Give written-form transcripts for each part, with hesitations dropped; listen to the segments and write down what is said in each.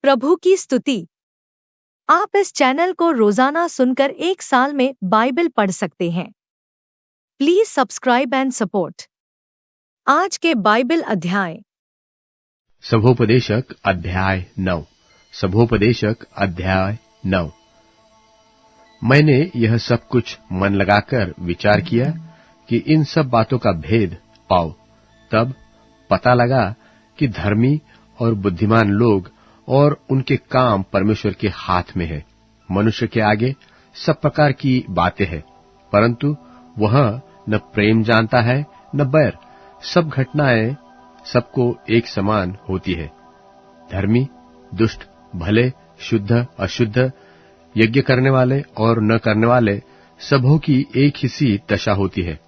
प्रभु की स्तुति। आप इस चैनल को रोजाना सुनकर एक साल में बाइबल पढ़ सकते हैं। Please subscribe and support. आज के बाइबल अध्याय। सभोपदेशक अध्याय 9। सभोपदेशक अध्याय 9। मैंने यह सब कुछ मन लगाकर विचार किया कि इन सब बातों का भेद पाओ। तब पता लगा कि धर्मी और बुद्धिमान लोग और उनके काम परमेश्वर के हाथ में है। मनुष्य के आगे सब प्रकार की बातें हैं, परंतु वह न प्रेम जानता है न बैर। सब घटनाएं सबको एक समान होती है। धर्मी, दुष्ट, भले, शुद्ध, अशुद्ध, यज्ञ करने वाले और न करने वाले, सबों की एक ही सी दशा होती है।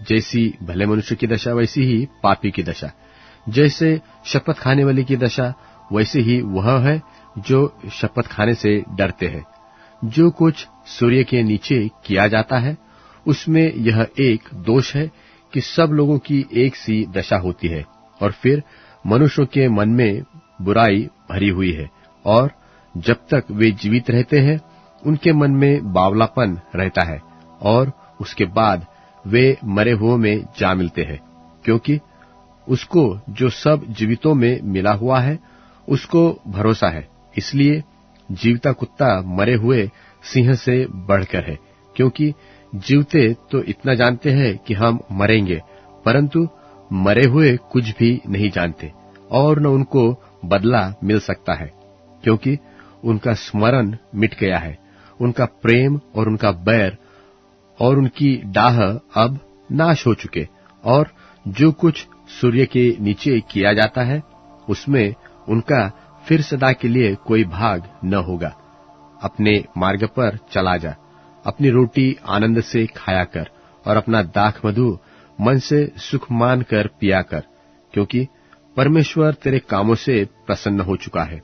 जैसी भले मनुष्य की दशा वैसी ही पापी की दशा। जैसे शपथ खाने वाले की दशा वैसे ही वह है जो शपथ खाने से डरते हैं। जो कुछ सूर्य के नीचे किया जाता है उसमें यह एक दोष है कि सब लोगों की एक सी दशा होती है, और फिर मनुष्यों के मन में बुराई भरी हुई है, और जब तक वे जीवित रहते हैं उनके मन में बावलापन रहता है, और उसके बाद वे मरे हुओं में जा मिलते हैं। क्योंकि उसको जो सब जीवितों में मिला हुआ है उसको भरोसा है, इसलिए जीवता कुत्ता मरे हुए सिंह से बढ़कर है। क्योंकि जीवते तो इतना जानते हैं कि हम मरेंगे, परंतु मरे हुए कुछ भी नहीं जानते, और न उनको बदला मिल सकता है, क्योंकि उनका स्मरण मिट गया है। उनका प्रेम और उनका बैर और उनकी डाह अब नाश हो चुके। और जो कुछ सूर्य के नीचे किया जाता है उसमें उनका फिर सदा के लिए कोई भाग न होगा। अपने मार्ग पर चला जा, अपनी रोटी आनंद से खाया कर, और अपना दाख मधु मन से सुख मान कर पिया कर, क्योंकि परमेश्वर तेरे कामों से प्रसन्न हो चुका है।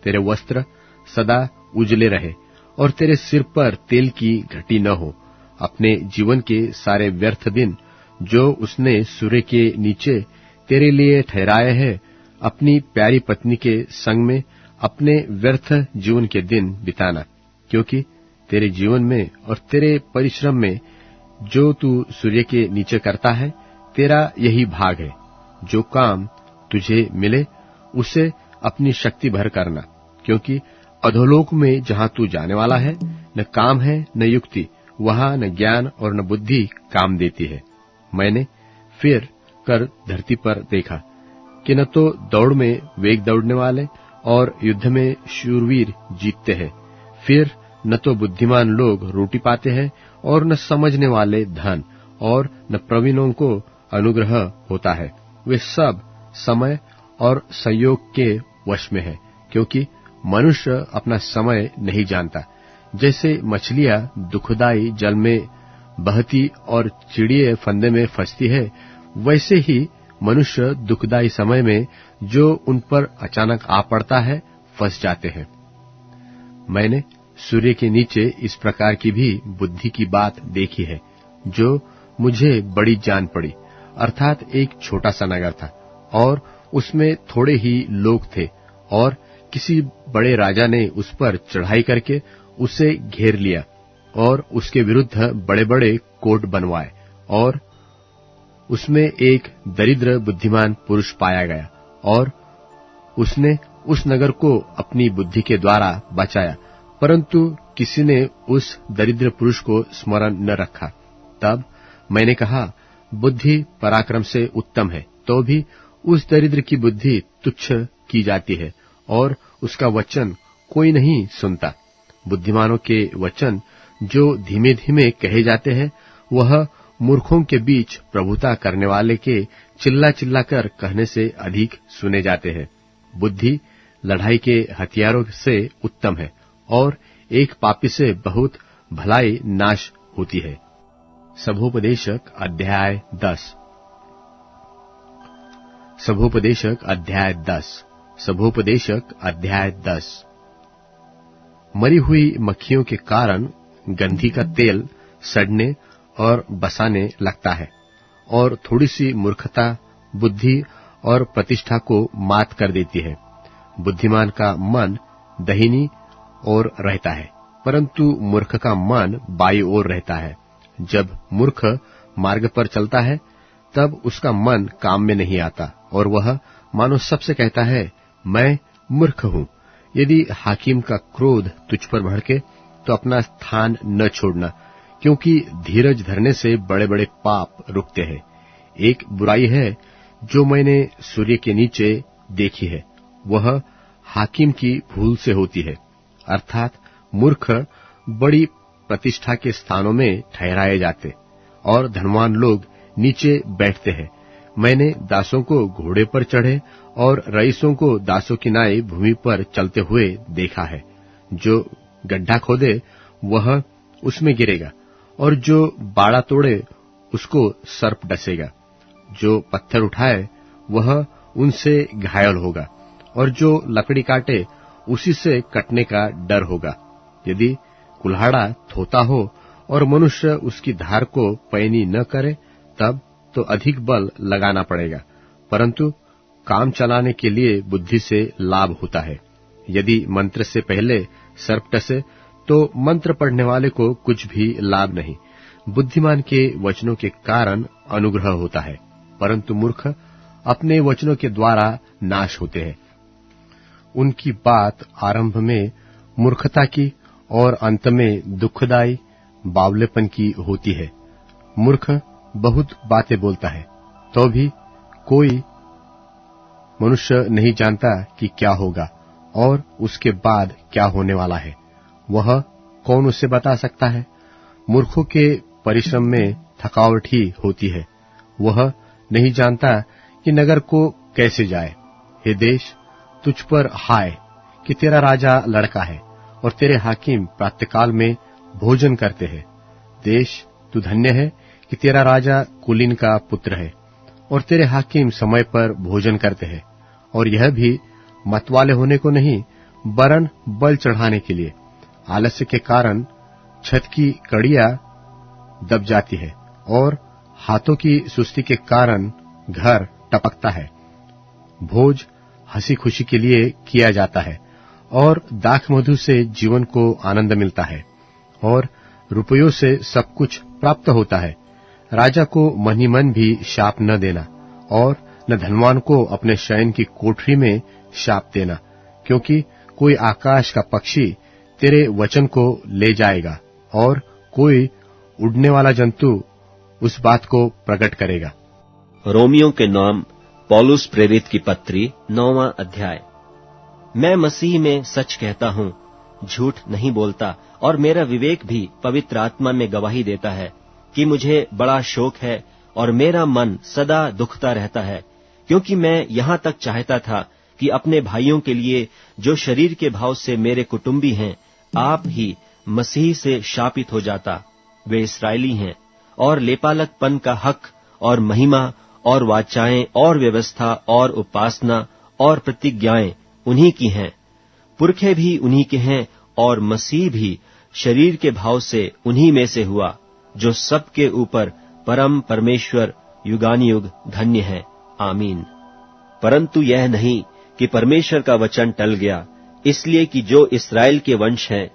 तेरे वस्त्र सदा उजले रहे और तेरे सिर पर तेल की घटी न हो। अपने जीवन के सारे व्यर्थ दिन जो उसने सूर्य के नीचे तेरे लिए ठहराए हैं, अपनी प्यारी पत्नी के संग में अपने व्यर्थ जीवन के दिन बिताना। क्योंकि तेरे जीवन में और तेरे परिश्रम में जो तू सूर्य के नीचे करता है, तेरा यही भाग है। जो काम तुझे मिले उसे अपनी शक्ति भर करना, क्योंकि अधोलोक में जहां तू जाने वाला है न काम है न युक्ति, वहां न ज्ञान और न बुद्धि काम देती है। मैंने फिर कर धरती पर देखा कि न तो दौड़ में वेग दौड़ने वाले और युद्ध में शूरवीर जीतते हैं, फिर न तो बुद्धिमान लोग रोटी पाते हैं, और न समझने वाले धन, और न प्रवीणों को अनुग्रह होता है। वे सब समय और संयोग के वश में है, क्योंकि मनुष्य अपना समय नहीं जानता। जैसे मछलियां दुखदाई जल में बहती और चिड़िए फंदे में फंसती है, वैसे ही मनुष्य दुखदाई समय में जो उन पर अचानक आ पड़ता है फंस जाते हैं। मैंने सूर्य के नीचे इस प्रकार की भी बुद्धि की बात देखी है, जो मुझे बड़ी जान पड़ी। अर्थात एक छोटा सा नगर था, और उसमें थोड़े ही लोग थे, और किसी बड़े राजा ने उस पर चढ़ाई करके उसे घेर लिया, और उसके विरुद्ध बड़े बड़े कोट बनवाए। और उसमें एक दरिद्र बुद्धिमान पुरुष पाया गया, और उसने उस नगर को अपनी बुद्धि के द्वारा बचाया, परंतु किसी ने उस दरिद्र पुरुष को स्मरण न रखा। तब मैंने कहा, बुद्धि पराक्रम से उत्तम है, तो भी उस दरिद्र की बुद्धि तुच्छ की जाती है, और उसका वचन कोई नहीं सुनता। बुद्धिमानों के वचन जो धीमे धीमे कहे जाते हैं, वह मूर्खों के बीच प्रभुता करने वाले के चिल्ला चिल्ला कर कहने से अधिक सुने जाते हैं। बुद्धि लड़ाई के हथियारों से उत्तम है, और एक पापी से बहुत भलाई नाश होती है। सभोपदेशक अध्याय 10। सभोपदेशक अध्याय 10। सभोपदेशक अध्याय 10। मरी हुई मक्खियों के कारण गंधी का तेल सड़ने और बसाने लगता है, और थोड़ी सी मूर्खता बुद्धि और प्रतिष्ठा को मात कर देती है। बुद्धिमान का मन दाहिनी ओर रहता है, परंतु मूर्ख का मन बाईं ओर रहता है। जब मूर्ख मार्ग पर चलता है तब उसका मन काम में नहीं आता और वह मानो सबसे कहता है, मैं मूर्ख हूं। यदि हाकिम का क्रोध तुझ पर भड़के तो अपना स्थान न छोड़ना, क्योंकि धीरज धरने से बड़े बड़े पाप रुकते हैं। एक बुराई है जो मैंने सूर्य के नीचे देखी है, वह हाकिम की भूल से होती है, अर्थात मूर्ख बड़ी प्रतिष्ठा के स्थानों में ठहराए जाते और धनवान लोग नीचे बैठते हैं। मैंने दासों को घोड़े पर चढ़े और रईसों को दासों की नाई भूमि पर चलते हुए देखा है। जो गड्ढा खोदे वह उसमें गिरेगा और जो बाड़ा तोड़े उसको सर्प डसेगा। जो पत्थर उठाए वह उनसे घायल होगा और जो लकड़ी काटे उसी से कटने का डर होगा। यदि कुल्हाड़ा थोथा हो और मनुष्य उसकी धार को पैनी न करे तब तो अधिक बल लगाना पड़ेगा, परंतु काम चलाने के लिए बुद्धि से लाभ होता है। यदि मंत्र से पहले सर्प डसे तो मंत्र पढ़ने वाले को कुछ भी लाभ नहीं। बुद्धिमान के वचनों के कारण अनुग्रह होता है, परंतु मूर्ख अपने वचनों के द्वारा नाश होते हैं। उनकी बात आरंभ में मूर्खता की और अंत में दुखदायी बावलेपन की होती है। मूर्ख बहुत बातें बोलता है तो भी कोई मनुष्य नहीं जानता कि क्या होगा और उसके बाद क्या होने वाला है। वह कौन उसे बता सकता है? मूर्खों के परिश्रम में थकावट ही होती है। वह नहीं जानता कि नगर को कैसे जाए। हे देश, तुझ पर हाय कि तेरा राजा लड़का है और तेरे हाकिम प्रातःकाल में भोजन करते हैं। देश, तू धन्य है कि तेरा राजा कुलीन का पुत्र है और तेरे हाकिम समय पर भोजन करते हैं, और यह भी मतवाले होने को नहीं वरन बल चढ़ाने के लिए। आलस्य के कारण छत की कड़ियां दब जाती है और हाथों की सुस्ती के कारण घर टपकता है। भोज हंसी खुशी के लिए किया जाता है और दाख मधु से जीवन को आनंद मिलता है और रुपयों से सब कुछ प्राप्त होता है। राजा को मन ही मन भी शाप न देना और न धनवान को अपने शयन की कोठरी में शाप देना, क्योंकि कोई आकाश का पक्षी तेरे वचन को ले जाएगा और कोई उड़ने वाला जंतु उस बात को प्रकट करेगा। रोमियो के नाम पौलुस प्रेरित की पत्री 9वां अध्याय। मैं मसीह में सच कहता हूँ, झूठ नहीं बोलता, और मेरा विवेक भी पवित्र आत्मा में गवाही देता है कि मुझे बड़ा शोक है और मेरा मन सदा दुखता रहता है, क्योंकि मैं यहाँ तक चाहता था कि अपने भाइयों के लिए जो शरीर के भाव से मेरे कुटुंबी हैं, आप ही मसीह से शापित हो जाता। वे इस्राएली हैं और लेपालकपन का हक और महिमा और वाचाएं और व्यवस्था और उपासना और प्रतिज्ञाएं उन्हीं की हैं। पुरखे भी उन्हीं के हैं और मसीह भी शरीर के भाव से उन्हीं में से हुआ, जो सबके ऊपर परम परमेश्वर युगानुयुग धन्य है। आमीन। परंतु यह नहीं कि परमेश्वर का वचन टल गया, इसलिए कि जो इस्राएल के वंश हैं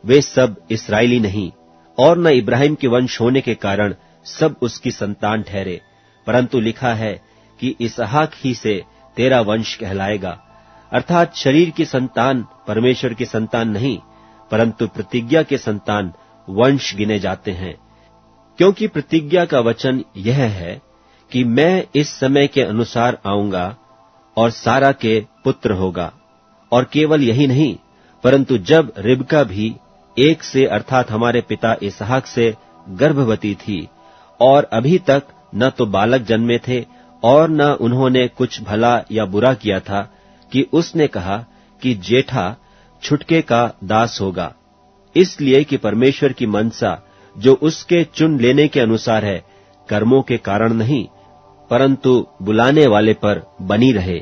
वे सब इस्राएली नहीं, और न इब्राहिम के वंश होने के कारण सब उसकी संतान ठहरे, परंतु लिखा है कि इसहाक ही से तेरा वंश कहलाएगा। अर्थात शरीर की संतान परमेश्वर की संतान नहीं, परंतु प्रतिज्ञा के संतान वंश गिने जाते हैं। क्योंकि प्रतिज्ञा का वचन यह है कि मैं इस समय के अनुसार आऊंगा और सारा के पुत्र होगा। और केवल यही नहीं, परंतु जब रिबका भी एक से अर्थात हमारे पिता इसहाक से गर्भवती थी और अभी तक न तो बालक जन्मे थे और न उन्होंने कुछ भला या बुरा किया था, कि उसने कहा कि जेठा छुटके का दास होगा, इसलिए कि परमेश्वर की मनसा जो उसके चुन लेने के अनुसार है, कर्मों के कारण नहीं परंतु बुलाने वाले पर बनी रहे।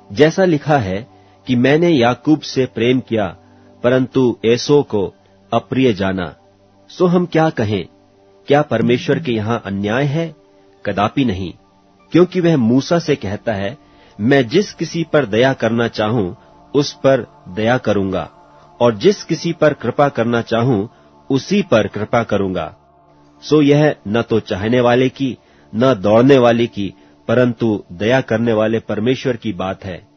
जैसा लिखा है कि मैंने याकूब से प्रेम किया परंतु एसो को अप्रिय जाना। सो हम क्या कहें? क्या परमेश्वर के यहाँ अन्याय है? कदापि नहीं, क्योंकि वह मूसा से कहता है, मैं जिस किसी पर दया करना चाहूं उस पर दया करूंगा, और जिस किसी पर कृपा करना चाहूं उसी पर कृपा करूंगा। सो यह न तो चाहने वाले की न दौड़ने वाले की, परंतु दया करने वाले परमेश्वर की बात है।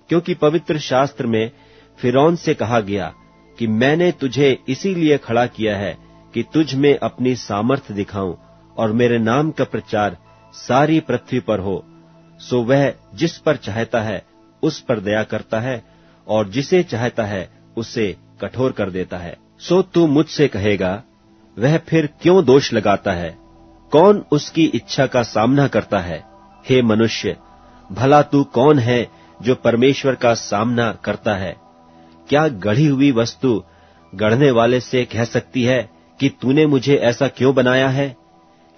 क्योंकि पवित्र शास्त्र में फिरौन से कहा गया कि मैंने तुझे इसीलिए खड़ा किया है कि तुझ में अपनी सामर्थ्य दिखाऊं और मेरे नाम का प्रचार सारी पृथ्वी पर हो। सो वह जिस पर चाहता है उस पर दया करता है, और जिसे चाहता है उसे कठोर कर देता है। सो तू मुझसे कहेगा, वह फिर क्यों दोष लगाता है? कौन उसकी इच्छा का सामना करता है? हे मनुष्य, भला तू कौन है जो परमेश्वर का सामना करता है? क्या गढ़ी हुई वस्तु गढ़ने वाले से कह सकती है कि तूने मुझे ऐसा क्यों बनाया है?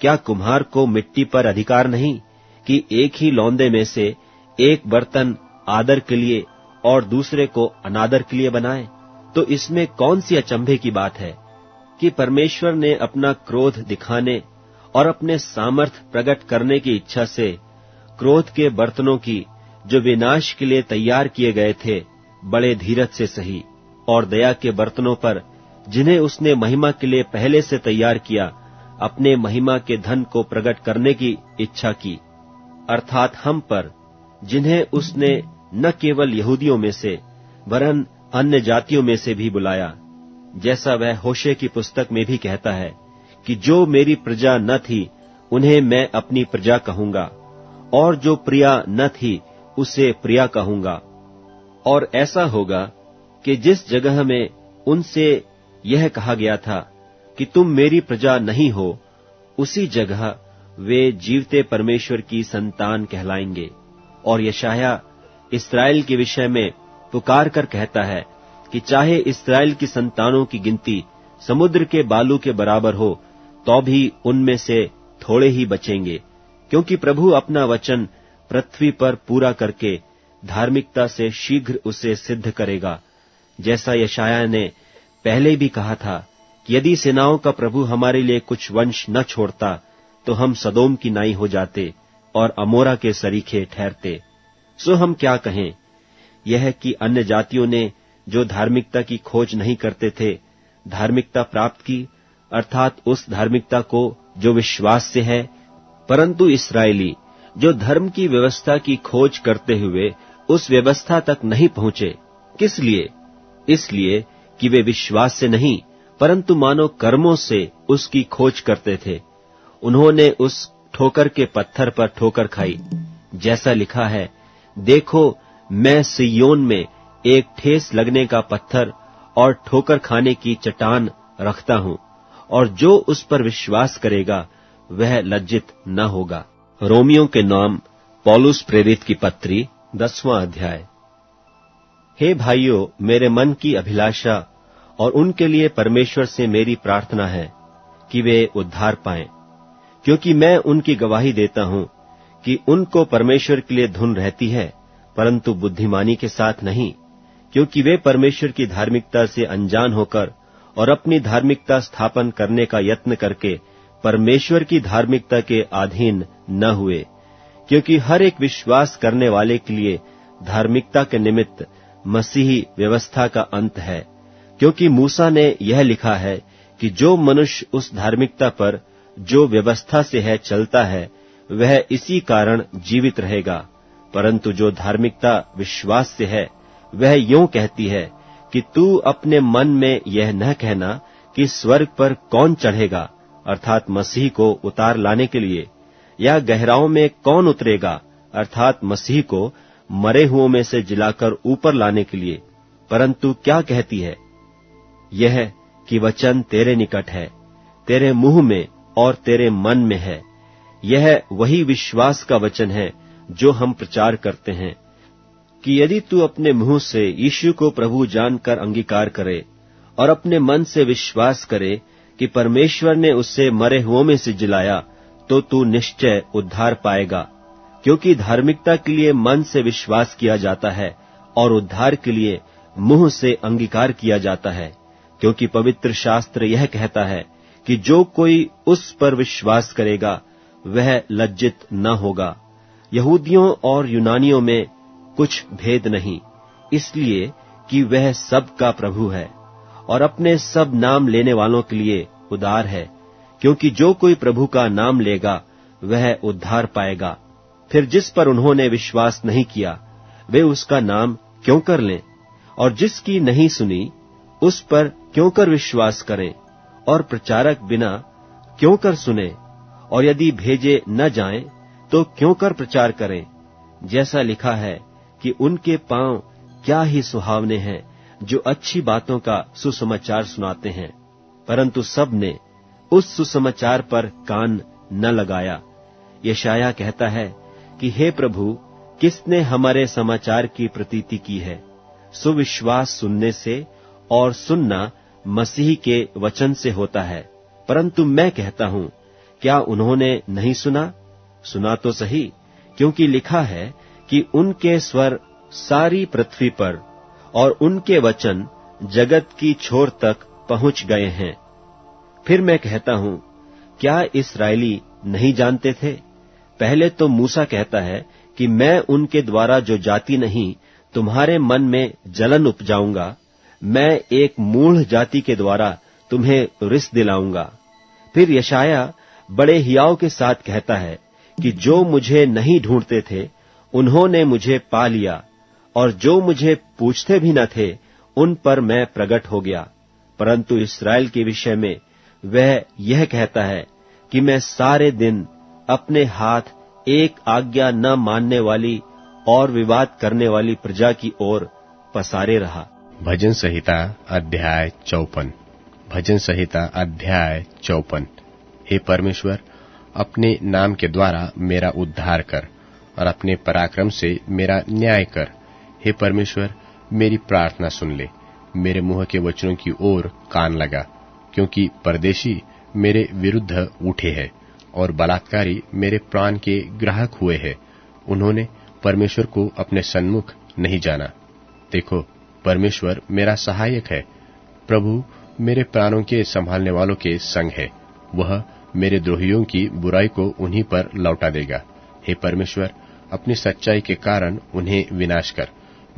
क्या कुम्हार को मिट्टी पर अधिकार नहीं कि एक ही लौंदे में से एक बर्तन आदर के लिए और दूसरे को अनादर के लिए बनाए? तो इसमें कौन सी अचंभे की बात है कि परमेश्वर ने अपना क्रोध दिखाने और अपने सामर्थ प्रकट करने की इच्छा से क्रोध के बर्तनों की, जो विनाश के लिए तैयार किए गए थे, बड़े धीरज से सही, और दया के बर्तनों पर, जिन्हें उसने महिमा के लिए पहले से तैयार किया, अपने महिमा के धन को प्रकट करने की इच्छा की, अर्थात हम पर, जिन्हें उसने न केवल यहूदियों में से वरन अन्य जातियों में से भी बुलाया, जैसा वह होशे की पुस्तक में भी कहता है कि जो मेरी प्रजा न थी उन्हें मैं अपनी प्रजा कहूंगा, और जो प्रिया न थी उसे प्रिया कहूंगा। और ऐसा होगा कि जिस जगह में उनसे यह कहा गया था कि तुम मेरी प्रजा नहीं हो, उसी जगह वे जीवते परमेश्वर की संतान कहलाएंगे। और यशायाह इस्राएल के विषय में पुकार कर कहता है कि चाहे इस्राएल की संतानों की गिनती समुद्र के बालू के बराबर हो, तो भी उनमें से थोड़े ही बचेंगे, क्योंकि प्रभु अपना वचन पृथ्वी पर पूरा करके धार्मिकता से शीघ्र उसे सिद्ध करेगा। जैसा यशायाह ने पहले भी कहा था कि यदि सेनाओं का प्रभु हमारे लिए कुछ वंश न छोड़ता, तो हम सदोम की नाई हो जाते और अमोरा के सरीखे ठहरते। सो हम क्या कहें? यह कि अन्य जातियों ने जो धार्मिकता की खोज नहीं करते थे, धार्मिकता प्राप्त की, अर्थात उस धार्मिकता को जो विश्वास से है, परंतु इस्राएली जो धर्म की व्यवस्था की खोज करते हुए उस व्यवस्था तक नहीं पहुंचे। किस लिए? इसलिए कि वे विश्वास से नहीं, परंतु मानो कर्मों से उसकी खोज करते थे। उन्होंने उस ठोकर के पत्थर पर ठोकर खाई, जैसा लिखा है, देखो मैं सिय्योन में एक ठेस लगने का पत्थर और ठोकर खाने की चट्टान रखता हूं, और जो उस पर विश्वास करेगा वह लज्जित न होगा। रोमियों के नाम पौलुस प्रेरित की पत्री 10वां अध्याय। हे भाइयों, मेरे मन की अभिलाषा और उनके लिए परमेश्वर से मेरी प्रार्थना है कि वे उद्धार पाएं, क्योंकि मैं उनकी गवाही देता हूं कि उनको परमेश्वर के लिए धुन रहती है, परंतु बुद्धिमानी के साथ नहीं, क्योंकि वे परमेश्वर की धार्मिकता से अनजान होकर और अपनी धार्मिकता स्थापन करने का यत्न करके परमेश्वर की धार्मिकता के अधीन न हुए। क्योंकि हर एक विश्वास करने वाले के लिए धार्मिकता के निमित्त मसीही व्यवस्था का अंत है, क्योंकि मूसा ने यह लिखा है कि जो मनुष्य उस धार्मिकता पर जो व्यवस्था से है चलता है, वह इसी कारण जीवित रहेगा। परंतु जो धार्मिकता विश्वास से है, वह यूं कहती है कि तू अपने मन में यह न कहना कि स्वर्ग पर कौन चढ़ेगा, अर्थात मसीह को उतार लाने के लिए, या गहराओं में कौन उतरेगा, अर्थात मसीह को मरे हुओं में से जिलाकर ऊपर लाने के लिए, परंतु क्या कहती है? यह कि वचन तेरे निकट है, तेरे मुंह में और तेरे मन में है। यह वही विश्वास का वचन है जो हम प्रचार करते हैं कि यदि तू अपने मुंह से यीशु को प्रभु जानकर अंगीकार करे और अपने मन से विश्वास करे कि परमेश्वर ने उससे मरे हुओं में से जिलाया, तो तू निश्चय उद्धार पाएगा। क्योंकि धार्मिकता के लिए मन से विश्वास किया जाता है और उद्धार के लिए मुंह से अंगीकार किया जाता है। क्योंकि पवित्र शास्त्र यह कहता है कि जो कोई उस पर विश्वास करेगा वह लज्जित न होगा। यहूदियों और यूनानियों में कुछ भेद नहीं, इसलिए कि वह सब का प्रभु है और अपने सब नाम लेने वालों के लिए उदार है, क्योंकि जो कोई प्रभु का नाम लेगा वह उद्धार पाएगा। फिर जिस पर उन्होंने विश्वास नहीं किया वे उसका नाम क्यों कर लें, और जिसकी नहीं सुनी उस पर क्यों कर विश्वास करें, और प्रचारक बिना क्यों कर सुने, और यदि भेजे न जाएं तो क्यों कर प्रचार करें। जैसा लिखा है कि उनके पांव क्या ही सुहावने हैं जो अच्छी बातों का सुसमाचार सुनाते हैं, परंतु सब ने उस सुसमाचार पर कान न लगाया। यशायाह कहता है कि हे प्रभु, किसने हमारे समाचार की प्रतीति की है। सुविश्वास सुनने से और सुनना मसीह के वचन से होता है। परंतु मैं कहता हूं, क्या उन्होंने नहीं सुना? सुना तो सही, क्योंकि लिखा है कि उनके स्वर सारी पृथ्वी पर और उनके वचन जगत की छोर तक पहुंच गए हैं। फिर मैं कहता हूं, क्या इस्राएली नहीं जानते थे? पहले तो मूसा कहता है कि मैं उनके द्वारा जो जाति नहीं तुम्हारे मन में जलन उपजाऊंगा, मैं एक मूढ़ जाति के द्वारा तुम्हें रिस दिलाऊंगा। फिर यशायाह बड़े हियाव के साथ कहता है कि जो मुझे नहीं ढूंढते थे उन्होंने मुझे पा लिया, और जो मुझे पूछते भी न थे उन पर मैं प्रकट हो गया। परंतु इस्राएल के विषय में वह यह कहता है कि मैं सारे दिन अपने हाथ एक आज्ञा न मानने वाली और विवाद करने वाली प्रजा की ओर पसारे रहा। भजन संहिता अध्याय 54। भजन संहिता अध्याय 54। हे परमेश्वर, अपने नाम के द्वारा मेरा उद्धार कर और अपने पराक्रम से मेरा न्याय कर। हे परमेश्वर, मेरी प्रार्थना सुन ले, मेरे मुंह के वचनों की ओर कान लगा, क्योंकि परदेशी मेरे विरुद्ध उठे हैं और बलात्कारी मेरे प्राण के ग्राहक हुए हैं। उन्होंने परमेश्वर को अपने सन्मुख नहीं जाना। देखो, परमेश्वर मेरा सहायक है। प्रभु मेरे प्राणों के संभालने वालों के संग है। वह मेरे द्रोहियों की बुराई को उन्हीं पर लौटा देगा। हे परमेश्वर, अपनी सच्चाई के कारण उन्हें विनाश कर।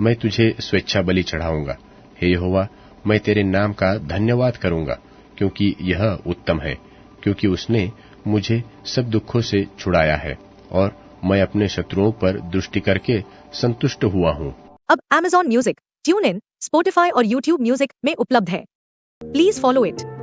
मैं तुझे स्वेच्छा बलि चढ़ाऊंगा। हे यहोवा, मैं तेरे नाम का धन्यवाद करूंगा, क्योंकि यह उत्तम है, क्योंकि उसने मुझे सब दुखों से छुड़ाया है और मैं अपने शत्रुओं पर दृष्टि करके संतुष्ट हुआ हूँ। अब Amazon music, tune in, Spotify और YouTube म्यूजिक में उपलब्ध है। Please follow it.